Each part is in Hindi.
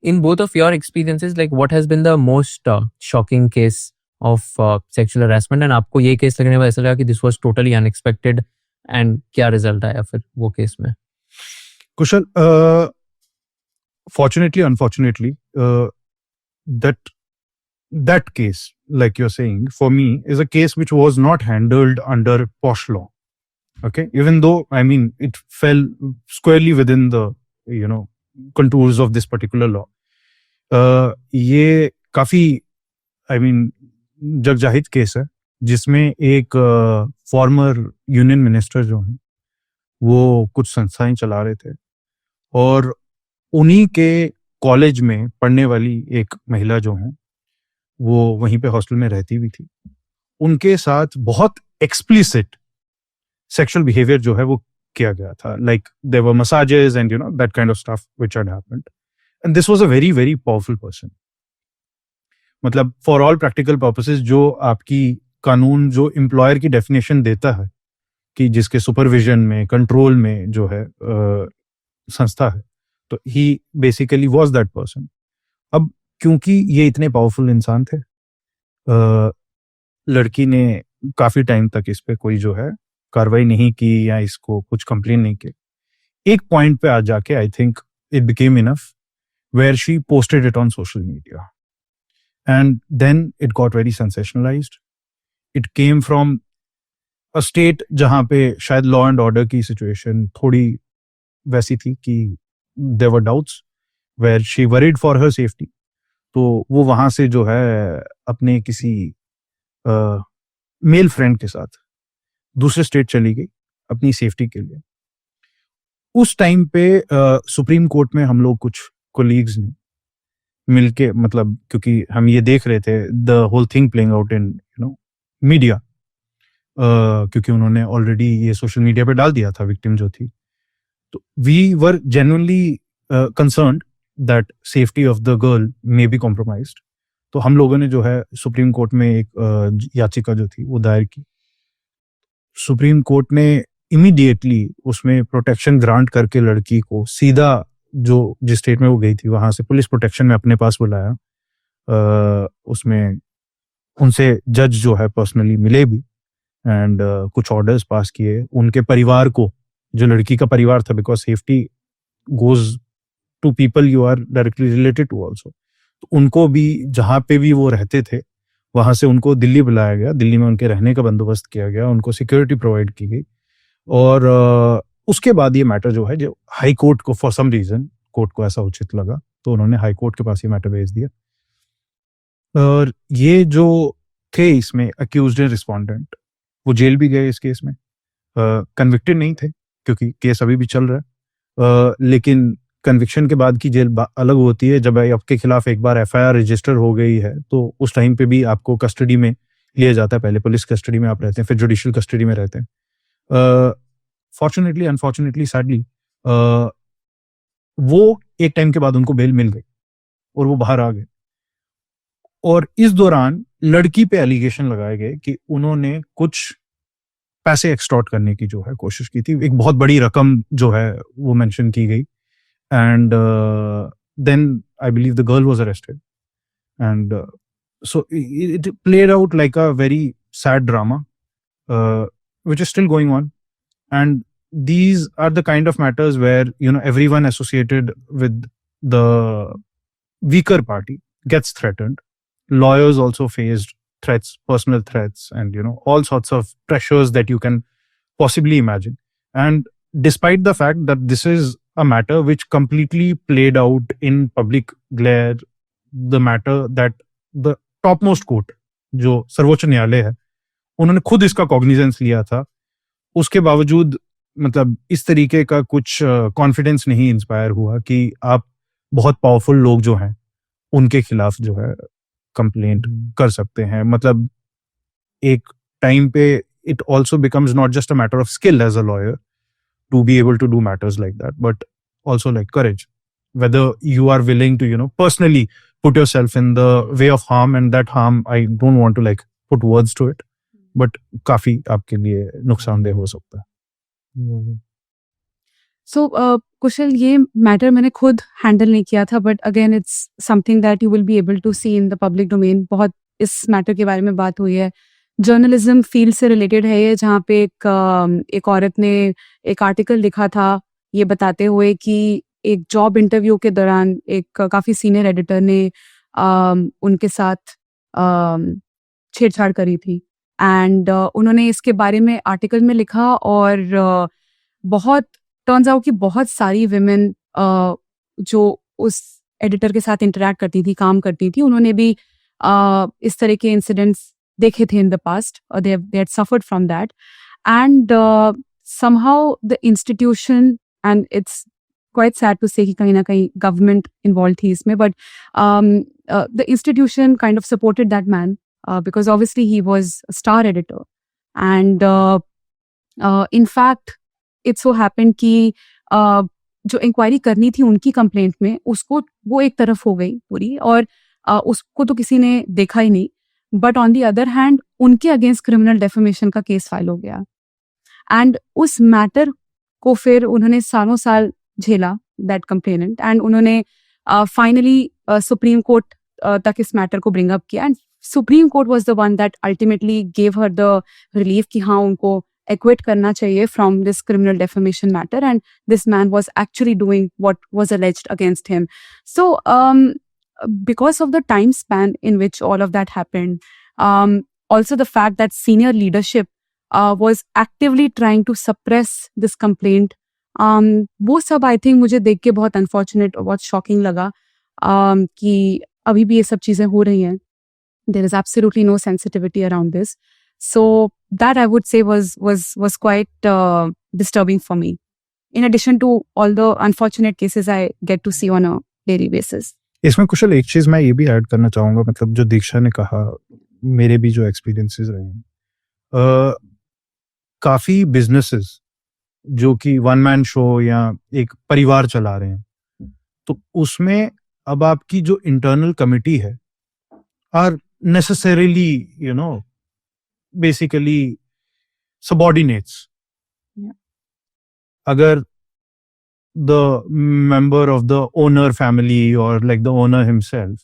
in both of your experiences, like what has been the most shocking case of sexual harassment, and आपको ये केस लगने में ऐसा लगा कि this was totally unexpected, and क्या रिजल्ट आया फिर वो केस में? कुशल, fortunately, unfortunately, that case, like you're saying, for me, is a case which was not handled under posh law. Okay, even though, I mean, it fell squarely within the, contours of this particular law. ये काफी, I mean, जगजाहिर केस है, जिसमें एक फॉर्मर यूनियन मिनिस्टर जो हैं, वो कुछ संस्थाएं चला रहे थे, और उन्हीं के कॉलेज में पढ़ने वाली एक महिला जो है, वो वहीं पे हॉस्टल में रहती भी थी, उनके साथ बहुत एक्सप्लिसिट सेक्सुअल बिहेवियर जो है वो किया गया था. Like there were massages and that kind of stuff which had happened, and this was a very very powerful person. मतलब फॉर ऑल प्रैक्टिकल पर्पसेस, जो आपकी कानून जो एम्प्लॉयर की डेफिनेशन देता है कि जिसके सुपरविजन में, कंट्रोल में जो है संस्था है, तो ही बेसिकली वाज दैट पर्सन. अब क्योंकि ये इतने पावरफुल इंसान थे, लड़की ने काफी टाइम तक इस पे कोई जो है कार्रवाई नहीं की या इसको कुछ कंप्लेन नहीं की. एक पॉइंट पे आ जाके I think it became enough, where she posted it on social media, and then it got very sensationalised. It came from a state जहां पे शायद लॉ एंड ऑर्डर की सिचुएशन थोड़ी वैसी थी कि there were doubts, where she worried for her safety. तो वो वहां से जो है अपने किसी मेल फ्रेंड के साथ दूसरे स्टेट चली गई अपनी सेफ्टी के लिए. उस टाइम पे सुप्रीम कोर्ट में हम लोग कुछ कोलीग्स ने मिलके, मतलब क्योंकि हम ये देख रहे थे the whole thing playing out in media, क्योंकि उन्होंने ऑलरेडी ये सोशल मीडिया पे डाल दिया था विक्टिम जो थी, तो we were genuinely concerned that safety of the girl may be compromised. तो हम लोगों ने जो है सुप्रीम कोर्ट में एक याचिका जो थी वो दायर की. सुप्रीम कोर्ट ने इमीडिएटली उसमें प्रोटेक्शन ग्रांट करके लड़की को सीधा जो जिस स्टेट में वो गई थी वहां से पुलिस प्रोटेक्शन में अपने पास बुलाया. उसमें उनसे जज जो है पर्सनली मिले भी, एंड कुछ ऑर्डर्स पास किए. उनके परिवार को, जो लड़की का परिवार था, because safety goes to people you are directly related to also, तो उनको भी जहाँ पे भी वो रहते थे वहां से उनको दिल्ली बुलाया गया. दिल्ली में उनके रहने का बंदोबस्त किया गया, उनको सिक्योरिटी प्रोवाइड की गई. और उसके बाद ये मैटर जो है, जो हाई कोर्ट को फॉर सम रीजन कोर्ट को ऐसा उचित लगा, तो उन्होंने हाई कोर्ट के पास ये मैटर भेज दिया. और ये जो थे इसमें अक्यूज्ड एंड रिस्पोंडेंट, वो जेल भी गए इस केस में. कन्विक्टेड नहीं थे क्योंकि केस अभी भी चल रहा है, लेकिन कन्विक्शन के बाद की जेल अलग होती है. जब आपके खिलाफ एक बार एफआईआर रजिस्टर हो गई है तो उस टाइम पे भी आपको कस्टडी में लिया जाता है. पहले पुलिस कस्टडी में आप रहते हैं, फिर जुडिशियल कस्टडी में रहते हैं. फॉर्चुनेटली अनफॉर्चुनेटली सैडली वो एक टाइम के बाद उनको बेल मिल गई और वो बाहर आ गए. और इस दौरान लड़की पे एलिगेशन लगाए गए कि उन्होंने कुछ पैसे एक्सटॉर्ट करने की जो है कोशिश की थी. एक बहुत बड़ी रकम जो है वो मेंशन की गई. And then I believe the girl was arrested, and so it played out like a very sad drama, which is still going on. And these are the kind of matters where everyone associated with the weaker party gets threatened. Lawyers also faced threats, personal threats, and all sorts of pressures that you can possibly imagine. And despite the fact that this is a matter which completely played out in public glare, the matter that the topmost court, जो सर्वोच्च न्यायालय है, उन्होंने खुद इसका कॉग्निजेंस लिया था. उसके बावजूद मतलब इस तरीके का कुछ कॉन्फिडेंस नहीं इंस्पायर हुआ कि आप बहुत पावरफुल लोग जो हैं उनके खिलाफ जो है कंप्लेंट कर सकते हैं. मतलब एक टाइम पे it also becomes not just a matter of skill as a lawyer to be able to do matters like that, but also like courage, whether you are willing to personally put yourself in the way of harm, and that harm I don't want to like put words to it, but काफी आपके लिए नुकसानदेह हो सकता है. सो कुशल, ये मैटर मैंने खुद हैंडल नहीं किया था, but again it's something that you will be able to see in the public domain. बहुत इस मैटर के बारे में बात हुई है. जर्नलिज्म फील्ड से रिलेटेड है ये, जहाँ पे एक औरत ने एक आर्टिकल लिखा था ये बताते हुए कि एक जॉब इंटरव्यू के दौरान एक काफ़ी सीनियर एडिटर ने उनके साथ छेड़छाड़ करी थी. एंड उन्होंने इसके बारे में आर्टिकल में लिखा, और बहुत टर्न्स आउट कि बहुत सारी विमेन जो उस एडिटर के साथ इंटरेक्ट करती थी, काम करती थी, उन्होंने भी इस तरह के इंसिडेंट्स देखे थे इन द पास्ट, और they had suffered from that. And somehow the institution, and it's quite sad to say कि कहीं ना कहीं गवर्नमेंट इन्वॉल्व थी इसमें, but the institution kind of supported that man because obviously he was a star editor. And in fact it so happened कि जो इंक्वायरी करनी थी उनकी कंप्लेंट में, उसको वो एक तरफ हो गई पूरी, और उसको तो किसी ने देखा ही नहीं. But on the other hand उनके अगेंस्ट क्रिमिनल डेफेमेशन का केस फाइल हो गया. एंड उस मैटर को फिर उन्होंने सालों साल झेला, दैट कंप्लेनेंट, एंड उन्होंने फाइनली सुप्रीम कोर्ट तक इस मैटर को ब्रिंग अप किया. And supreme court was the one that ultimately gave her the relief कि हाँ, उनको एक्विट करना चाहिए from this criminal defamation matter, and this man was actually doing what was alleged against him. So because of the time span in which all of that happened, also the fact that senior leadership was actively trying to suppress this complaint, वो सब आई थिंक मुझे देख के बहुत अनफॉर्चुनेट और बहुत शॉकिंग लगा कि अभी भी ये सब चीज़ें हो रही हैं. There is absolutely no sensitivity around this. So that I would say was quite disturbing for me. In addition to all the unfortunate cases I get to see on a daily basis. इसमें कुशल एक चीज मैं ये भी ऐड करना चाहूंगा, मतलब जो दीक्षा ने कहा, मेरे भी जो एक्सपीरियंसेस रहे हैं, काफी बिजनेसेस जो कि वन मैन शो या एक परिवार चला रहे हैं, तो उसमें अब आपकी जो इंटरनल कमिटी है आर नेसेसरीली बेसिकली सबऑर्डिनेट्स. अगर the member of the owner family or like the owner himself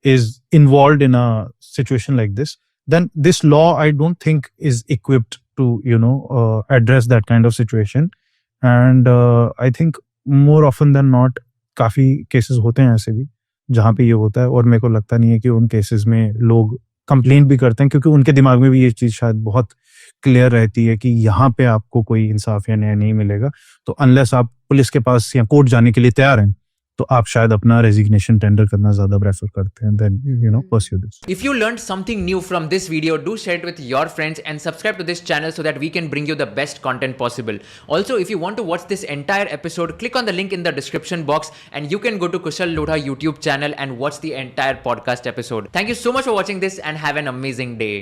is involved in a situation like this, then this law I don't think is equipped to address that kind of situation. And I think more often than not काफी केसेस होते हैं ऐसे भी जहाँ पे ये होता है, और मेरे को लगता नहीं है कि उन केसेस में लोग कंप्लेंट भी करते हैं, क्योंकि उनके दिमाग में भी ये चीज शायद बहुत क्लियर रहती है कि यहाँ पे आपको कोई इंसाफ या न्याय नहीं मिलेगा. तो अनलेस आप पुलिस के पास या कोर्ट जाने के लिए तैयार हैं, तो आप शायद अपना रेजिग्नेशन टेंडर करना ज्यादा प्रेफर करते हैं then pursue this. If you learned something new from this video, do share it with your friends and subscribe to this channel so that we can bring you the best content possible. Also, if you want to watch this entire episode, click on the link in the description box and you can go to Kushal Lodha YouTube channel and watch the entire podcast episode. Thank you so much for watching this and have an amazing day.